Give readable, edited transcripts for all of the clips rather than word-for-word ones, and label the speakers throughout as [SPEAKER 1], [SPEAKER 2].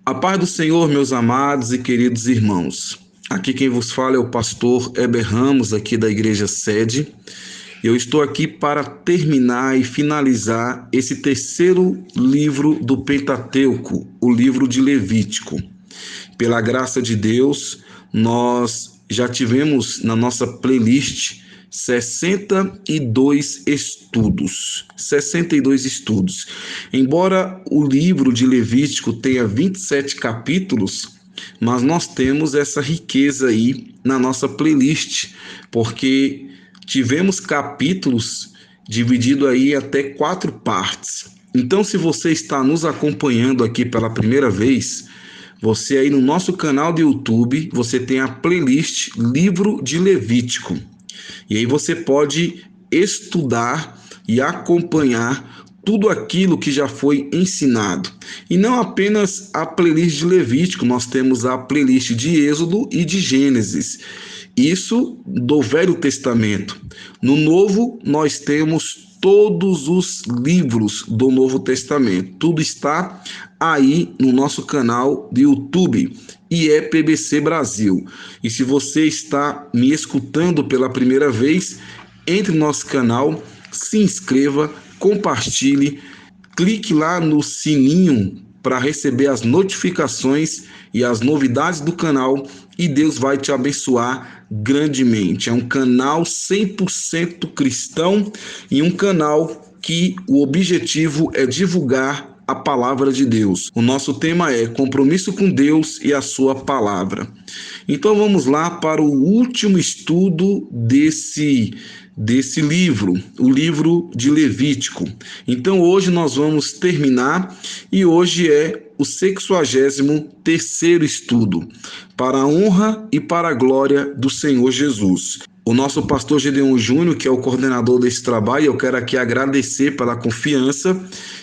[SPEAKER 1] A paz do Senhor, meus amados e queridos irmãos. Aqui quem vos fala é o pastor Heber Ramos, aqui da Igreja Sede. Eu estou aqui para terminar e finalizar esse terceiro livro do Pentateuco, o livro de Levítico. Pela graça de Deus, nós já tivemos na nossa playlist 62 estudos. 62 estudos. Embora o livro de Levítico tenha 27 capítulos, mas nós temos essa riqueza aí na nossa playlist, porque tivemos capítulos divididos aí até 4 partes. Então, se você está nos acompanhando aqui pela primeira vez, você aí no nosso canal do YouTube, você tem a playlist Livro de Levítico. E aí você pode estudar e acompanhar tudo aquilo que já foi ensinado. E não apenas a playlist de Levítico, nós temos a playlist de Êxodo e de Gênesis. Isso do Velho Testamento. No Novo, nós temos todos os livros do Novo Testamento. Tudo está aí no nosso canal do YouTube, IEPBC Brasil. E se você está me escutando pela primeira vez, entre no nosso canal, se inscreva, compartilhe, clique lá no sininho para receber as notificações e as novidades do canal, e Deus vai te abençoar grandemente. É um canal 100% cristão e um canal que o objetivo é divulgar a palavra de Deus. O nosso tema é compromisso com Deus e a sua palavra. Então vamos lá para o último estudo desse livro, o livro de Levítico. Então hoje nós vamos terminar e hoje é o 63º estudo, para a honra e para a glória do Senhor Jesus. O nosso pastor Gedeon Júnior, que é o coordenador desse trabalho, eu quero aqui agradecer pela confiança.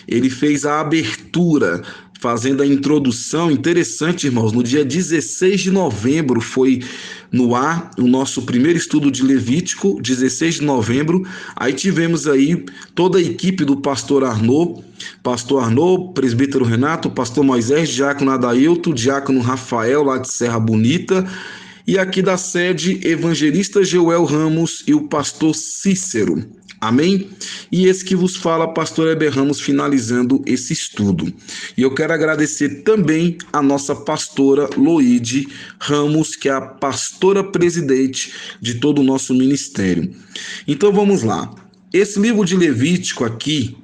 [SPEAKER 1] Ele fez a abertura, fazendo a introdução. Interessante, irmãos, no dia 16 de novembro foi no ar o nosso primeiro estudo de Levítico, 16 de novembro. Aí tivemos aí toda a equipe do pastor Arnaud, presbítero Renato, pastor Moisés, diácono Adailto, diácono Rafael, lá de Serra Bonita, e aqui da sede, evangelista Joel Ramos e o pastor Cícero. Amém? E esse que vos fala, pastor Heber Ramos, finalizando esse estudo. E eu quero agradecer também a nossa pastora Loide Ramos, que é a pastora presidente de todo o nosso ministério. Então vamos lá. Esse livro de Levítico aqui,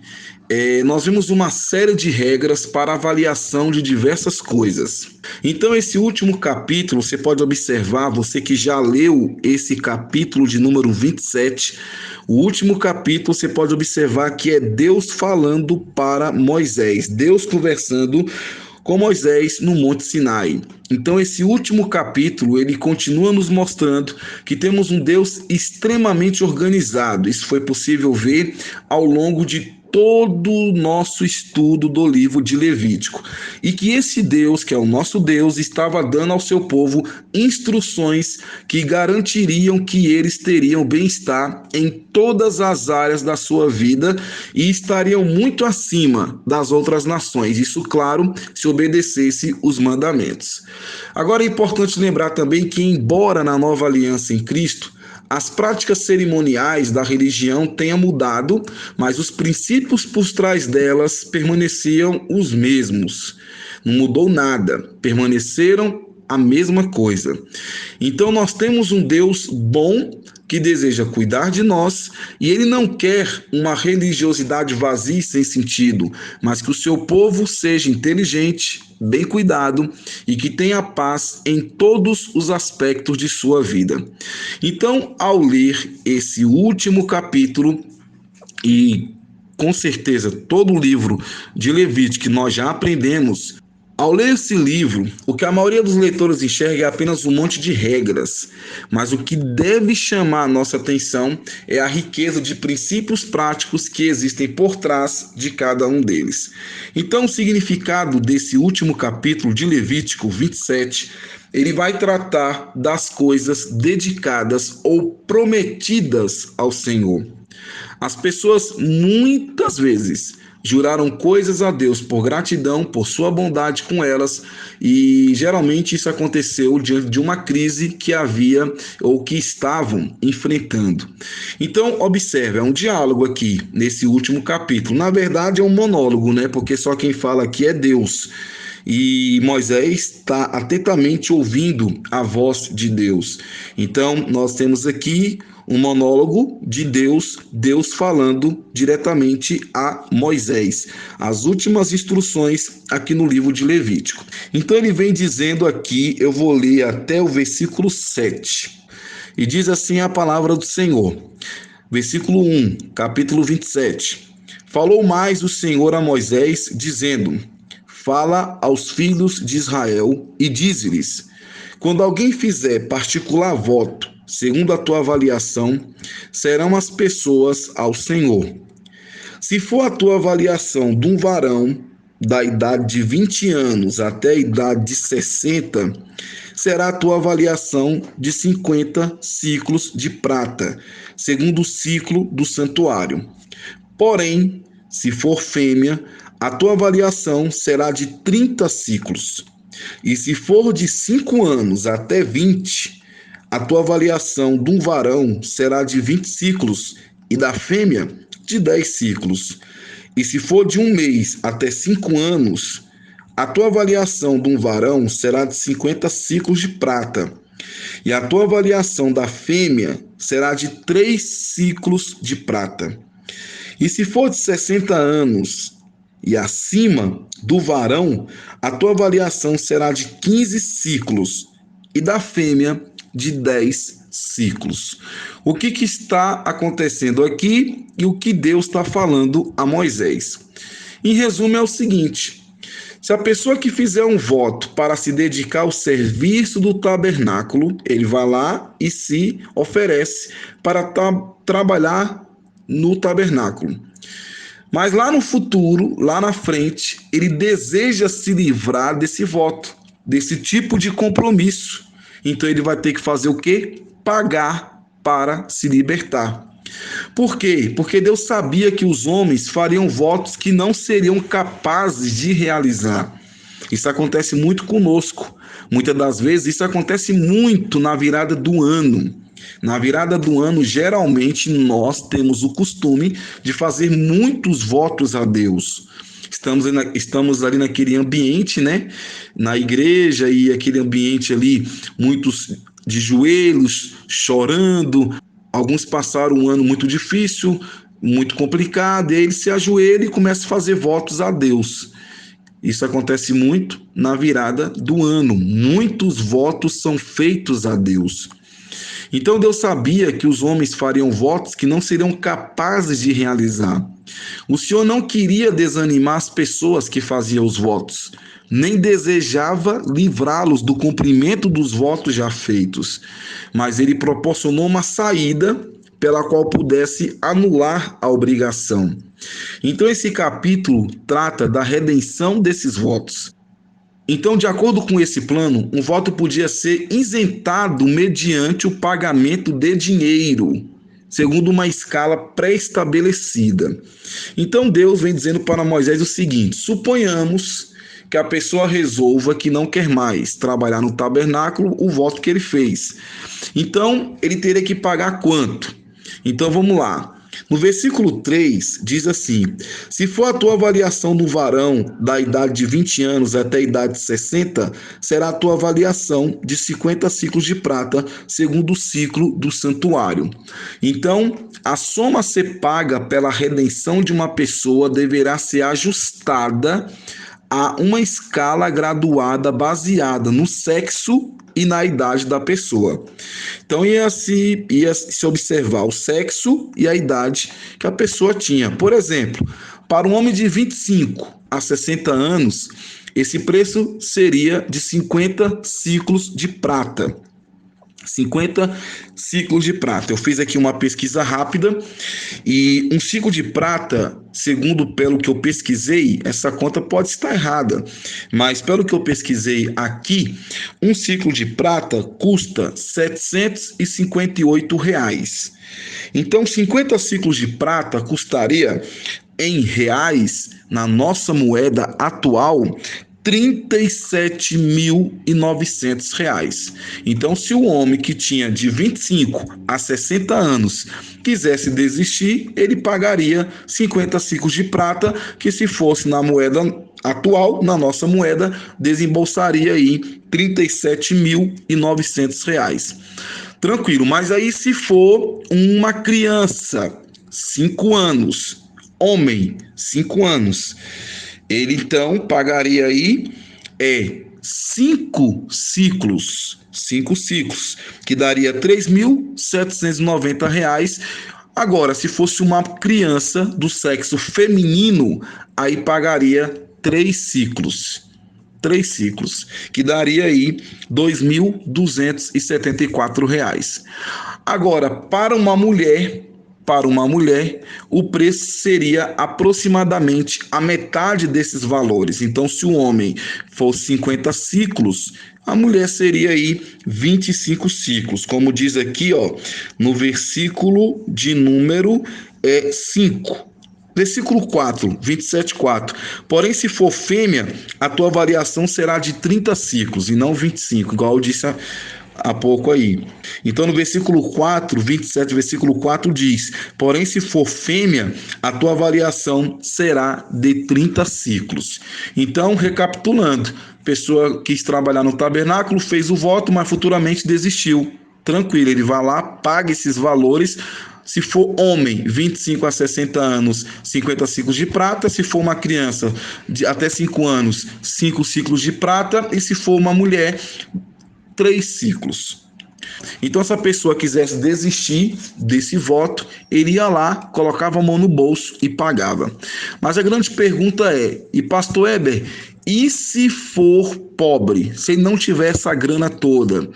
[SPEAKER 1] nós vimos uma série de regras para avaliação de diversas coisas. Então esse último capítulo, você pode observar, você que já leu esse capítulo de número 27, o último capítulo você pode observar que é Deus falando para Moisés, Deus conversando com Moisés no Monte Sinai. Então esse último capítulo, ele continua nos mostrando que temos um Deus extremamente organizado. Isso foi possível ver ao longo de todo o nosso estudo do livro de Levítico. E que esse Deus, que é o nosso Deus, estava dando ao seu povo instruções que garantiriam que eles teriam bem-estar em todas as áreas da sua vida e estariam muito acima das outras nações. Isso, claro, se obedecesse os mandamentos. Agora é importante lembrar também que, embora na nova aliança em Cristo, as práticas cerimoniais da religião tenham mudado, mas os princípios por trás delas permaneciam os mesmos. Não mudou nada, permaneceram a mesma coisa. Então nós temos um Deus bom que deseja cuidar de nós, e ele não quer uma religiosidade vazia e sem sentido, mas que o seu povo seja inteligente, bem cuidado e que tenha paz em todos os aspectos de sua vida. Então, ao ler esse último capítulo, e com certeza todo o livro de Levítico que nós já aprendemos, ao ler esse livro, o que a maioria dos leitores enxerga é apenas um monte de regras, mas o que deve chamar a nossa atenção é a riqueza de princípios práticos que existem por trás de cada um deles. Então, o significado desse último capítulo de Levítico 27, ele vai tratar das coisas dedicadas ou prometidas ao Senhor. As pessoas muitas vezes juraram coisas a Deus por gratidão, por sua bondade com elas, e geralmente isso aconteceu diante de uma crise que havia ou que estavam enfrentando. Então, observe, é um diálogo aqui nesse último capítulo. Na verdade, é um monólogo, né? Porque só quem fala aqui é Deus. E Moisés está atentamente ouvindo a voz de Deus. Então, nós temos aqui um monólogo de Deus, Deus falando diretamente a Moisés. As últimas instruções aqui no livro de Levítico. Então, ele vem dizendo aqui, eu vou ler até o versículo 7. E diz assim a palavra do Senhor. Versículo 1, capítulo 27. Falou mais o Senhor a Moisés, dizendo: Fala aos filhos de Israel e dize-lhes: quando alguém fizer particular voto, segundo a tua avaliação, serão as pessoas ao Senhor. Se for a tua avaliação de um varão da idade de 20 anos até a idade de 60, será a tua avaliação de 50 ciclos de prata, segundo o ciclo do santuário. Porém, se for fêmea, a tua avaliação será de 30 ciclos. E se for de 5 anos até 20, a tua avaliação de um varão será de 20 ciclos e da fêmea de 10 ciclos. E se for de 1 mês até 5 anos, a tua avaliação de um varão será de 50 ciclos de prata. E a tua avaliação da fêmea será de 3 ciclos de prata. E se for de 60 anos e acima do varão, a tua avaliação será de 15 ciclos e da fêmea de 10 ciclos. O que está acontecendo aqui e o que Deus está falando a Moisés? Em resumo, é o seguinte: se a pessoa que fizer um voto para se dedicar ao serviço do tabernáculo, ele vai lá e se oferece para trabalhar no tabernáculo. Mas lá no futuro, lá na frente, ele deseja se livrar desse voto, desse tipo de compromisso. Então ele vai ter que fazer o quê? Pagar para se libertar. Por quê? Porque Deus sabia que os homens fariam votos que não seriam capazes de realizar. Isso acontece muito conosco. Muitas das vezes isso acontece muito na virada do ano. Na virada do ano, geralmente, nós temos o costume de fazer muitos votos a Deus. Estamos ali naquele ambiente, né? Na igreja, e aquele ambiente ali, muitos de joelhos, chorando. Alguns passaram um ano muito difícil, muito complicado, e aí eles se ajoelham e começam a fazer votos a Deus. Isso acontece muito na virada do ano. Muitos votos são feitos a Deus. Então Deus sabia que os homens fariam votos que não seriam capazes de realizar. O Senhor não queria desanimar as pessoas que faziam os votos, nem desejava livrá-los do cumprimento dos votos já feitos, mas ele proporcionou uma saída pela qual pudesse anular a obrigação. Então esse capítulo trata da redenção desses votos. Então, de acordo com esse plano, um voto podia ser isentado mediante o pagamento de dinheiro, segundo uma escala pré-estabelecida. Então, Deus vem dizendo para Moisés o seguinte: suponhamos que a pessoa resolva que não quer mais trabalhar no tabernáculo, o voto que ele fez. Então, ele teria que pagar quanto? Então, vamos lá. No versículo 3, diz assim: se for a tua avaliação do varão da idade de 20 anos até a idade de 60, será a tua avaliação de 50 ciclos de prata, segundo o ciclo do santuário. Então, a soma a ser paga pela redenção de uma pessoa deverá ser ajustada a uma escala graduada baseada no sexo e na idade da pessoa. Então ia se observar o sexo e a idade que a pessoa tinha. Por exemplo, para um homem de 25 a 60 anos, esse preço seria de 50 ciclos de prata. 50 ciclos de prata. Eu fiz aqui uma pesquisa rápida e um ciclo de prata, segundo pelo que eu pesquisei, essa conta pode estar errada, mas pelo que eu pesquisei aqui, um ciclo de prata custa R$ 758. Então, 50 ciclos de prata custaria em reais, na nossa moeda atual, R$ 37.900. Então, se o homem que tinha de 25 a 60 anos quisesse desistir, ele pagaria 50 ciclos de prata, que se fosse na moeda atual, na nossa moeda, desembolsaria aí R$ 37.900. Tranquilo, mas aí se for uma criança, 5 anos, homem, 5 anos, ele então pagaria aí 5 ciclos, que daria R$ 3.790. Agora, se fosse uma criança do sexo feminino, aí pagaria 3 ciclos, que daria aí R$ 2.274. Agora, para uma mulher, o preço seria aproximadamente a metade desses valores. Então, se o homem for 50 ciclos, a mulher seria aí 25 ciclos, como diz aqui, ó, no versículo de número 5. Versículo 4, 27:4. Porém, se for fêmea, a tua variação será de 30 ciclos e não 25, igual eu disse há pouco aí. Então, no versículo 4, 27, versículo 4 diz: porém, se for fêmea, a tua variação será de 30 ciclos. Então, recapitulando, pessoa quis trabalhar no tabernáculo, fez o voto, mas futuramente desistiu. Tranquilo, ele vai lá, paga esses valores. Se for homem, 25 a 60 anos, 50 ciclos de prata. Se for uma criança de até 5 anos, 5 ciclos de prata. E se for uma mulher, 3 ciclos. Então, se a pessoa quisesse desistir desse voto, ele ia lá, colocava a mão no bolso e pagava. Mas a grande pergunta é, e pastor Heber, e se for pobre, se ele não tiver essa grana toda?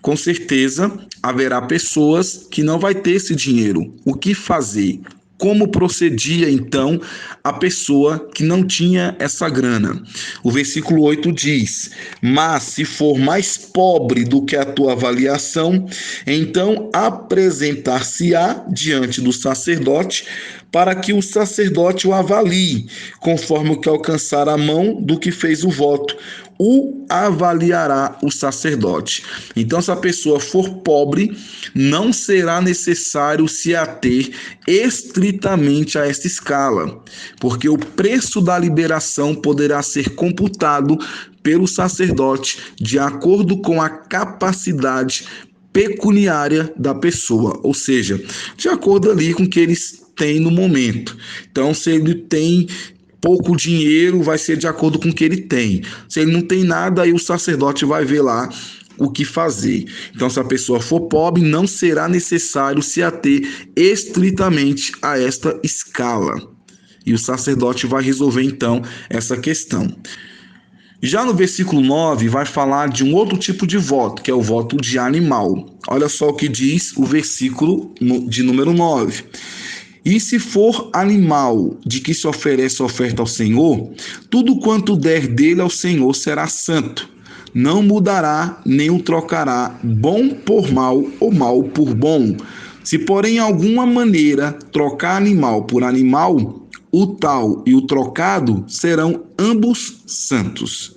[SPEAKER 1] Com certeza haverá pessoas que não vai ter esse dinheiro. O que fazer? Como procedia, então, a pessoa que não tinha essa grana? O versículo 8 diz: mas se for mais pobre do que a tua avaliação, então apresentar-se-á diante do sacerdote, para que o sacerdote o avalie, conforme o que alcançar a mão do que fez o voto. O avaliará o sacerdote. Então, se a pessoa for pobre, não será necessário se ater estritamente a esta escala, porque o preço da liberação poderá ser computado pelo sacerdote de acordo com a capacidade pecuniária da pessoa, ou seja, de acordo ali com o que eles têm no momento. Então, se ele tem pouco dinheiro, vai ser de acordo com o que ele tem. Se ele não tem nada, aí o sacerdote vai ver lá o que fazer. Então, se a pessoa for pobre, não será necessário se ater estritamente a esta escala. E o sacerdote vai resolver, então, essa questão. Já no versículo 9, vai falar de um outro tipo de voto, que é o voto de animal. Olha só o que diz o versículo de número 9. E se for animal de que se oferece oferta ao Senhor, tudo quanto der dele ao Senhor será santo. Não mudará, nem o trocará, bom por mal ou mal por bom. Se, porém, alguma maneira trocar animal por animal, o tal e o trocado serão ambos santos.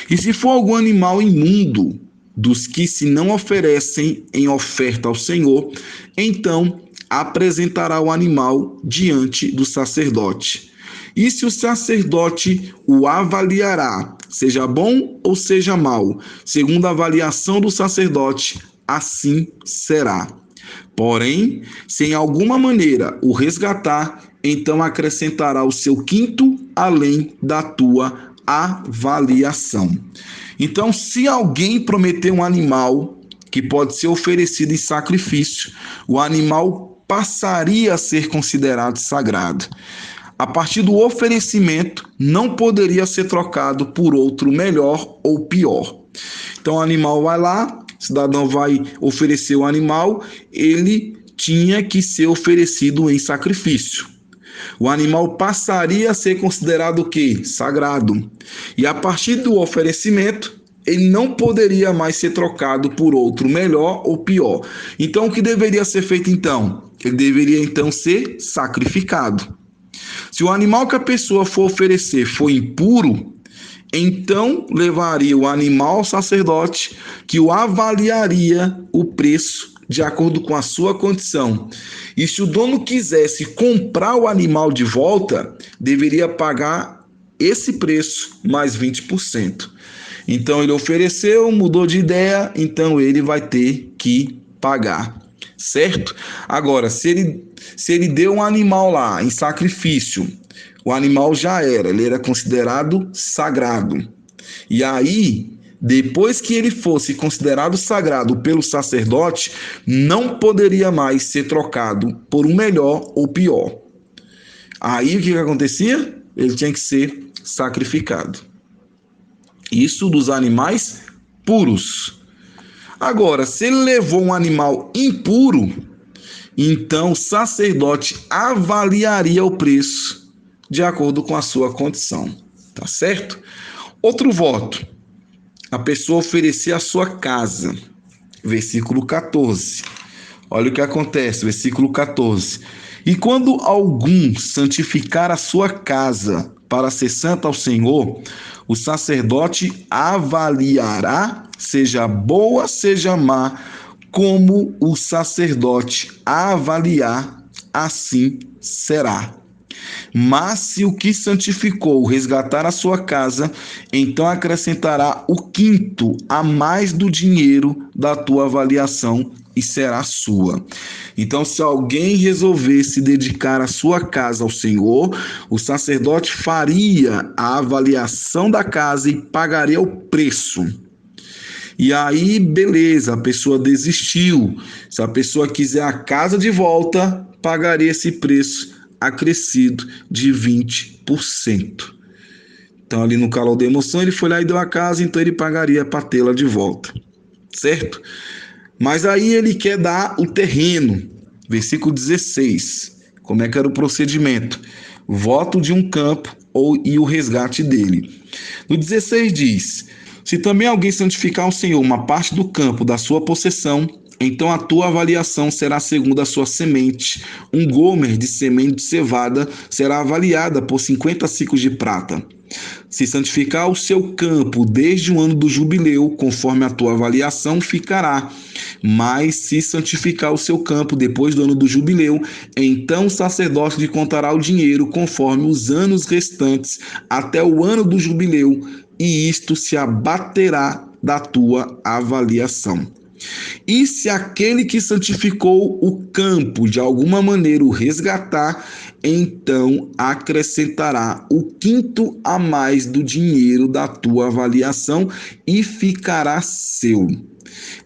[SPEAKER 1] E se for algum animal imundo, dos que se não oferecem em oferta ao Senhor, então apresentará o animal diante do sacerdote. E se o sacerdote o avaliará, seja bom ou seja mau, segundo a avaliação do sacerdote, assim será. Porém, se em alguma maneira o resgatar, então acrescentará o seu quinto além da tua avaliação. Então, se alguém prometer um animal que pode ser oferecido em sacrifício, o animal passaria a ser considerado sagrado. A partir do oferecimento, não poderia ser trocado por outro melhor ou pior. Então, o animal vai lá, cidadão vai oferecer o animal, ele tinha que ser oferecido em sacrifício. O animal passaria a ser considerado o quê? Sagrado. E a partir do oferecimento, ele não poderia mais ser trocado por outro melhor ou pior. Então, o que deveria ser feito então? Ele deveria então ser sacrificado. Se o animal que a pessoa for oferecer for impuro, então levaria o animal ao sacerdote, que o avaliaria o preço de acordo com a sua condição. E se o dono quisesse comprar o animal de volta, deveria pagar esse preço mais 20%. Então ele ofereceu, mudou de ideia, então ele vai ter que pagar, certo? Agora, se ele deu um animal lá em sacrifício, o animal já era, ele era considerado sagrado. E aí, depois que ele fosse considerado sagrado pelo sacerdote, não poderia mais ser trocado por um melhor ou pior. Aí o que acontecia? Ele tinha que ser sacrificado. Isso dos animais puros. Agora, se ele levou um animal impuro, então o sacerdote avaliaria o preço de acordo com a sua condição. Tá certo? Outro voto. A pessoa oferecia a sua casa. Versículo 14. Olha o que acontece, versículo 14. E quando algum santificar a sua casa para ser santa ao Senhor, o sacerdote avaliará, seja boa, seja má, como o sacerdote avaliar, assim será. Mas se o que santificou resgatar a sua casa, então acrescentará o quinto a mais do dinheiro da tua avaliação e será sua. Então, se alguém resolver se dedicar a sua casa ao Senhor, o sacerdote faria a avaliação da casa e pagaria o preço. E aí, beleza, a pessoa desistiu. Se a pessoa quiser a casa de volta, pagaria esse preço acrescido de 20%. Então, ali no calor da emoção, ele foi lá e deu a casa, então ele pagaria para tê-la de volta, certo? Mas aí ele quer dar o terreno, versículo 16. Como é que era o procedimento? Voto de um campo e o resgate dele. No 16 diz: se também alguém santificar ao Senhor uma parte do campo da sua possessão, então a tua avaliação será segundo a sua semente. Um gomer de semente de cevada será avaliada por 50 siclos de prata. Se santificar o seu campo desde o ano do jubileu, conforme a tua avaliação, ficará. Mas se santificar o seu campo depois do ano do jubileu, então o sacerdote lhe contará o dinheiro conforme os anos restantes até o ano do jubileu, e isto se abaterá da tua avaliação. E se aquele que santificou o campo de alguma maneira o resgatar, então acrescentará o quinto a mais do dinheiro da tua avaliação e ficará seu.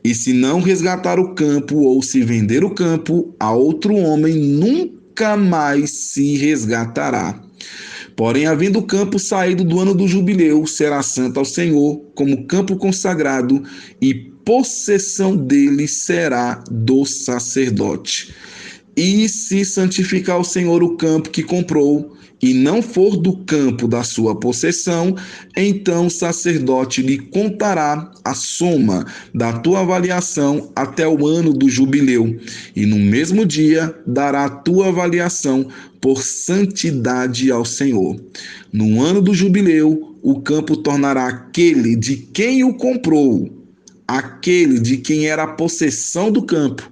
[SPEAKER 1] E se não resgatar o campo ou se vender o campo a outro homem, nunca mais se resgatará. Porém, havendo o campo saído do ano do jubileu, será santo ao Senhor, como campo consagrado, e possessão dele será do sacerdote. E se santificar o Senhor o campo que comprou, e não for do campo da sua possessão, então o sacerdote lhe contará a soma da tua avaliação até o ano do jubileu, e no mesmo dia dará a tua avaliação por santidade ao Senhor. No ano do jubileu, o campo tornará aquele de quem o comprou, aquele de quem era a possessão do campo,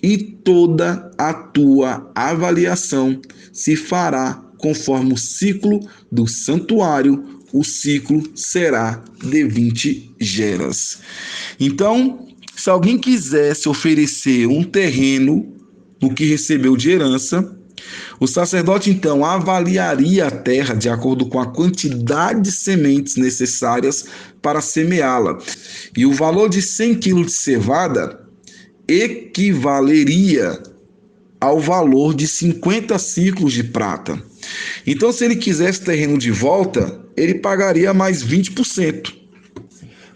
[SPEAKER 1] e toda a tua avaliação se fará conforme o ciclo do santuário, o ciclo será de 20 geras. Então, se alguém quisesse oferecer um terreno no que recebeu de herança, o sacerdote então avaliaria a terra de acordo com a quantidade de sementes necessárias para semeá-la. E o valor de 100 quilos de cevada equivaleria ao valor de 50 ciclos de prata. Então, se ele quisesse terreno de volta, ele pagaria mais 20%.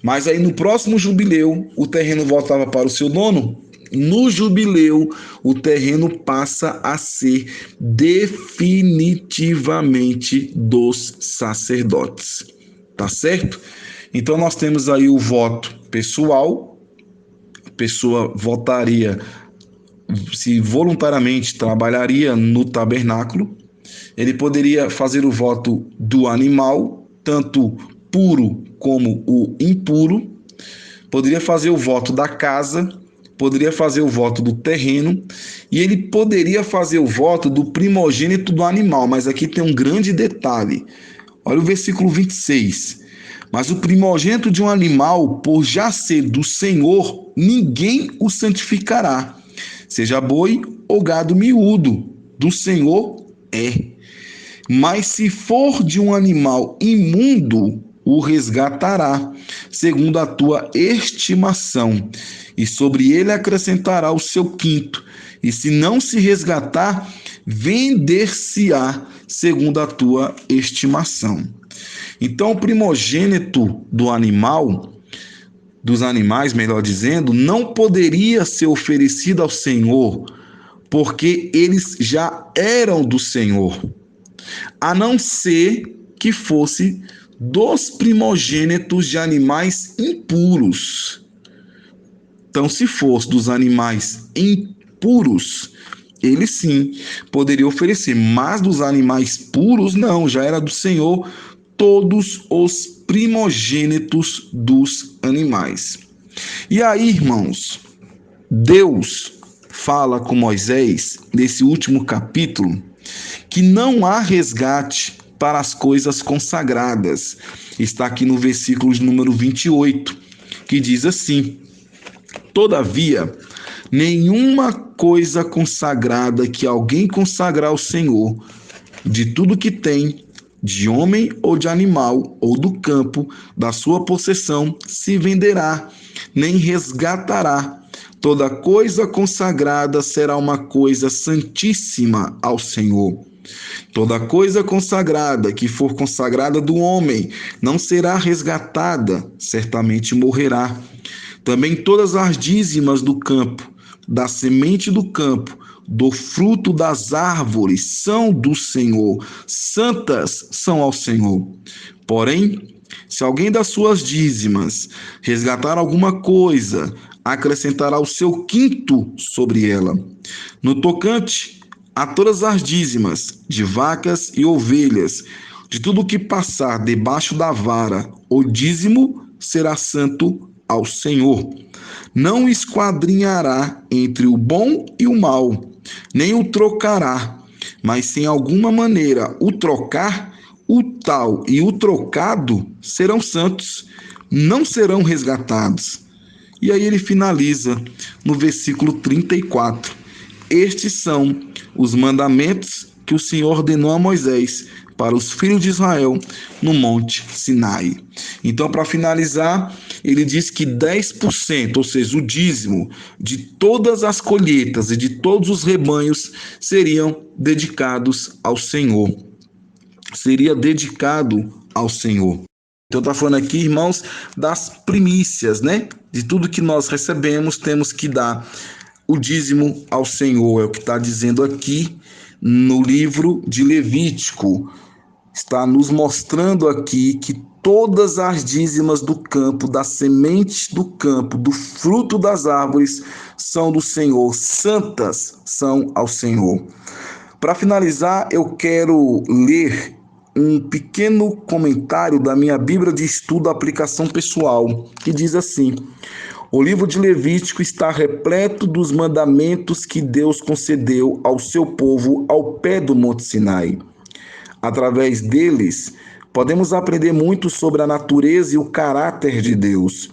[SPEAKER 1] Mas aí no próximo jubileu, o terreno voltava para o seu dono. No jubileu, o terreno passa a ser definitivamente dos sacerdotes. Tá certo? Então nós temos aí o voto pessoal. A pessoa votaria se voluntariamente trabalharia no tabernáculo. Ele poderia fazer o voto do animal, tanto puro como o impuro. Poderia fazer o voto da casa, poderia fazer o voto do terreno, e ele poderia fazer o voto do primogênito do animal. Mas aqui tem um grande detalhe. Olha o versículo 26. Mas o primogênito de um animal, por já ser do Senhor, ninguém o santificará. Seja boi ou gado miúdo, do Senhor é. Mas se for de um animal imundo, o resgatará, segundo a tua estimação, e sobre ele acrescentará o seu quinto. E se não se resgatar, vender-se-á, segundo a tua estimação. Então, o primogênito do animal, dos animais, melhor dizendo, não poderia ser oferecido ao Senhor, porque eles já eram do Senhor, a não ser que fosse dos primogênitos de animais impuros. Então, se fosse dos animais impuros, ele sim poderia oferecer, mas dos animais puros, não, já era do Senhor todos os primogênitos dos animais. E aí, irmãos, Deus fala com Moisés, nesse último capítulo, que não há resgate para as coisas consagradas. Está aqui no versículo de número 28, que diz assim: todavia, nenhuma coisa consagrada que alguém consagrar ao Senhor, de tudo que tem, de homem ou de animal, ou do campo, da sua possessão, se venderá, nem resgatará. Toda coisa consagrada será uma coisa santíssima ao Senhor. Toda coisa consagrada que for consagrada do homem não será resgatada, certamente morrerá. Também todas as dízimas do campo, da semente do campo, do fruto das árvores são do Senhor, santas são ao Senhor. Porém, se alguém das suas dízimas resgatar alguma coisa, acrescentará o seu quinto sobre ela. No tocante a todas as dízimas de vacas e ovelhas, de tudo que passar debaixo da vara, o dízimo será santo ao Senhor. Não esquadrinhará entre o bom e o mal, nem o trocará, mas se em alguma maneira o trocar, o tal e o trocado serão santos, não serão resgatados. E aí ele finaliza no versículo 34. Estes são os mandamentos que o Senhor ordenou a Moisés para os filhos de Israel no Monte Sinai. Então, para finalizar, ele diz que 10%, ou seja, o dízimo de todas as colheitas e de todos os rebanhos seriam dedicados ao Senhor. Seria dedicado ao Senhor. Então, está falando aqui, irmãos, das primícias, né? De tudo que nós recebemos, temos que dar o dízimo ao Senhor. É o que está dizendo aqui no livro de Levítico. Está nos mostrando aqui que todas as dízimas do campo, da semente do campo, do fruto das árvores, são do Senhor, santas são ao Senhor. Para finalizar, eu quero ler um pequeno comentário da minha Bíblia de Estudo Aplicação Pessoal, que diz assim: o livro de Levítico está repleto dos mandamentos que Deus concedeu ao seu povo ao pé do Monte Sinai. Através deles, podemos aprender muito sobre a natureza e o caráter de Deus.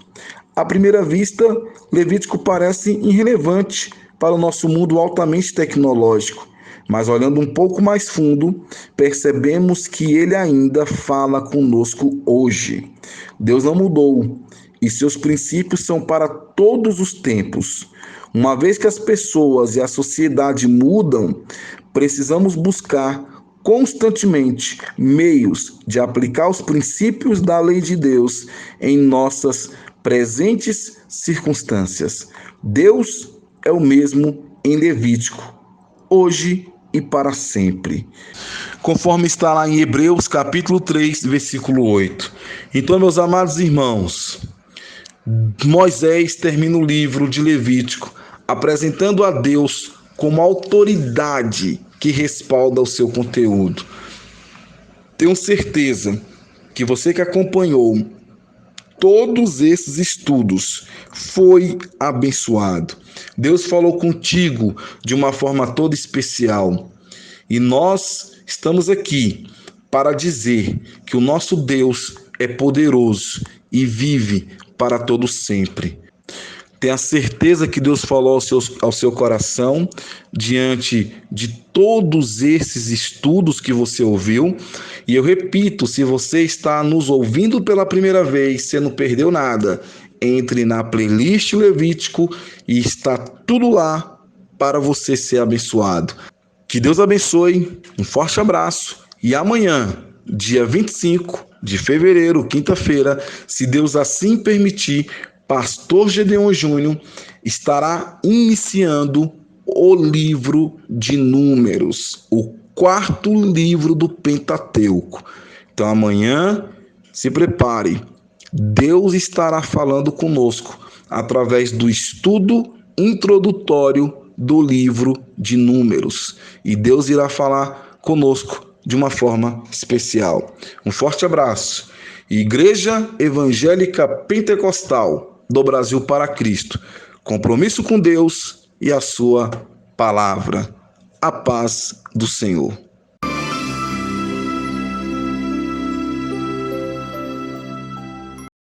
[SPEAKER 1] À primeira vista, Levítico parece irrelevante para o nosso mundo altamente tecnológico, mas olhando um pouco mais fundo, percebemos que ele ainda fala conosco hoje. Deus não mudou e seus princípios são para todos os tempos. Uma vez que as pessoas e a sociedade mudam, precisamos buscar constantemente meios de aplicar os princípios da lei de Deus em nossas presentes circunstâncias. Deus é o mesmo em Levítico, hoje e para sempre, conforme está lá em Hebreus capítulo 3, versículo 8. Então, meus amados irmãos, Moisés termina o livro de Levítico apresentando a Deus como autoridade que respalda o seu conteúdo. Tenho certeza que você que acompanhou todos esses estudos foi abençoado. Deus falou contigo de uma forma toda especial. E nós estamos aqui para dizer que o nosso Deus é poderoso e vive para todo sempre. Tenha certeza que Deus falou ao seu coração diante de todos esses estudos que você ouviu. E eu repito, se você está nos ouvindo pela primeira vez, você não perdeu nada, entre na playlist Levítico e está tudo lá para você ser abençoado. Que Deus abençoe, um forte abraço e amanhã, dia 25 de fevereiro, quinta-feira, se Deus assim permitir, Pastor Gedeon Júnior estará iniciando o livro de Números, o quarto livro do Pentateuco. Então amanhã, se prepare, Deus estará falando conosco através do estudo introdutório do livro de Números. E Deus irá falar conosco de uma forma especial. Um forte abraço. Igreja Evangélica Pentecostal do Brasil para Cristo. Compromisso com Deus e a sua palavra. A paz do Senhor.